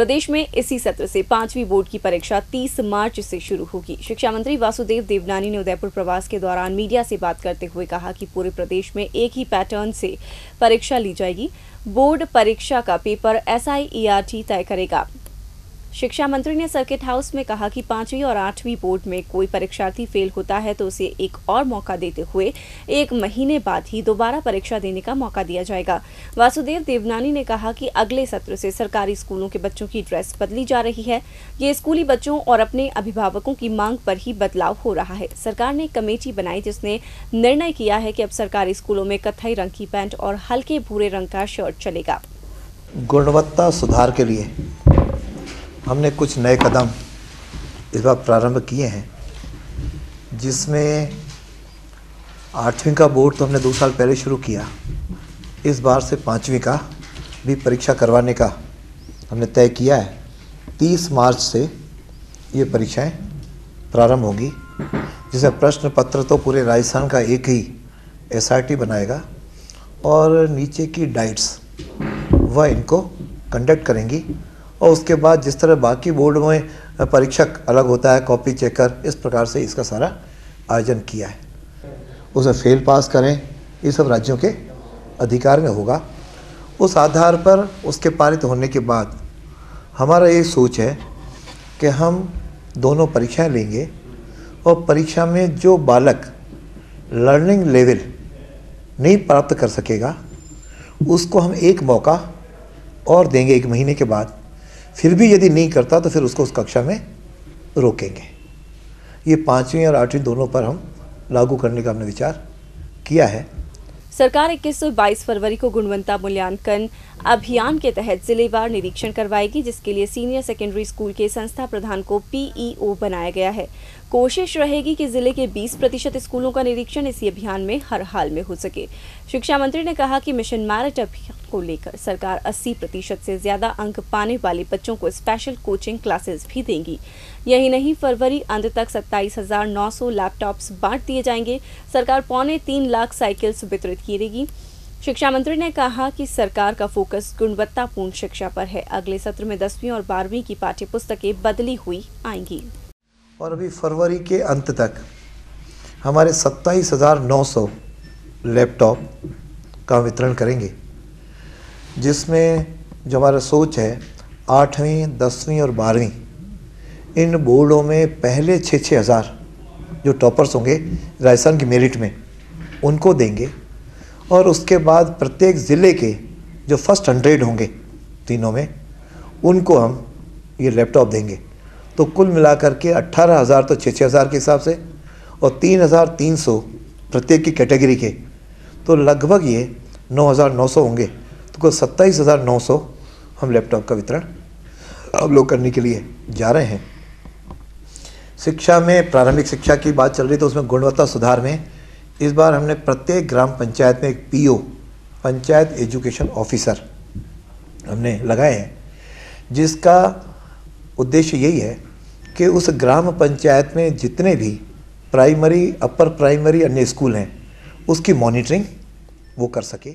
प्रदेश में इसी सत्र से 5वीं बोर्ड की परीक्षा 30 मार्च से शुरू होगी। शिक्षा मंत्री वासुदेव देवनानी ने उदयपुर प्रवास के दौरान मीडिया से बात करते हुए कहा कि पूरे प्रदेश में एक ही पैटर्न से परीक्षा ली जाएगी। बोर्ड परीक्षा का पेपर SIERT तय करेगा। शिक्षा मंत्री ने सर्किट हाउस में कहा कि 5वीं और 8वीं बोर्ड में कोई परीक्षार्थी फेल होता है तो उसे एक और मौका देते हुए 1 महीने बाद ही दोबारा परीक्षा देने का मौका दिया जाएगा। वासुदेव देवनानी ने कहा कि अगले सत्र से सरकारी स्कूलों के बच्चों की ड्रेस बदली जा रही है। ये स्कूली बच्चों और अपने अभिभावकों की मांग पर ही बदलाव हो रहा है। सरकार ने एक कमेटी बनाई जिसने निर्णय किया है कि अब सरकारी स्कूलों में कत्थई रंग की पैंट और हल्के भूरे रंग का शर्ट चलेगा। गुणवत्ता सुधार के लिए हमने कुछ नए कदम इस बार प्रारंभ किए हैं, जिसमें 8वीं का बोर्ड तो हमने 2 साल पहले शुरू किया। इस बार से 5वीं का भी परीक्षा करवाने का हमने तय किया है। 30 मार्च से ये परीक्षाएं प्रारंभ होगी, जिसमें प्रश्न पत्र तो पूरे राजस्थान का एक ही SRT बनाएगा और नीचे की डाइट्स वह इनको कंडक्ट करेंगी। और उसके बाद जिस तरह बाकी बोर्ड में परीक्षक अलग होता है, कॉपी चेकर, इस प्रकार से इसका सारा आयोजन किया है। उसे फेल पास करें, ये सब राज्यों के अधिकार में होगा। उस आधार पर उसके पारित होने के बाद हमारा ये सोच है कि हम दोनों परीक्षाएं लेंगे और परीक्षा में जो बालक लर्निंग लेवल नहीं प्राप्त कर सकेगा उसको हम एक मौका और देंगे 1 महीने के बाद। फिर भी यदि नहीं करता तो फिर उसको उस कक्षा में रोकेंगे। ये 5वीं और 8वीं दोनों पर हम लागू करने का हमने विचार किया है। सरकार 21 और 22 फरवरी को गुणवत्ता मूल्यांकन अभियान के तहत जिलेवार निरीक्षण करवाएगी, जिसके लिए सीनियर सेकेंडरी स्कूल के संस्था प्रधान को PEO बनाया गया है। कोशिश रहेगी कि जिले के 20% स्कूलों का निरीक्षण इसी अभियान में हर हाल में हो सके। शिक्षा मंत्री ने कहा कि मिशन मेरिट अभियान को लेकर सरकार 80% से ज्यादा अंक पाने वाले बच्चों को स्पेशल कोचिंग क्लासेस भी देंगी। यही नहीं, फरवरी अंत तक 27,900 लैपटॉप्स बांट दिए जाएंगे। सरकार 3.25 लाख साइकिल्स वितरित करेगी। शिक्षा मंत्री ने कहा कि सरकार का फोकस गुणवत्तापूर्ण शिक्षा पर है। अगले सत्र में 10वीं और 12वीं की पाठ्य पुस्तकें बदली हुई आएंगी। और अभी फरवरी के अंत तक हमारे 27,900 लैपटॉप का वितरण करेंगे, जिसमें जो हमारा सोच है 8वीं, 10वीं और 12वीं इन बोर्डों में पहले 6-6 हज़ार जो टॉपर्स होंगे राजस्थान की मेरिट में उनको देंगे। और उसके बाद प्रत्येक ज़िले के जो फर्स्ट 100 होंगे तीनों में उनको हम ये लैपटॉप देंगे। तो कुल मिलाकर के 18,000 तो 6-6 हज़ार के हिसाब से और 3,300 प्रत्येक की कैटेगरी के, तो लगभग ये 9,900 होंगे। तो कुल 27,900 हम लैपटॉप का वितरण अब लोग करने के लिए जा रहे हैं। शिक्षा में प्रारंभिक शिक्षा की बात चल रही, तो उसमें गुणवत्ता सुधार में इस बार हमने प्रत्येक ग्राम पंचायत में एक PO, पंचायत एजुकेशन ऑफिसर, हमने लगाए हैं, जिसका उद्देश्य यही है कि उस ग्राम पंचायत में जितने भी प्राइमरी, अपर प्राइमरी, अन्य स्कूल हैं उसकी मॉनिटरिंग वो कर सके।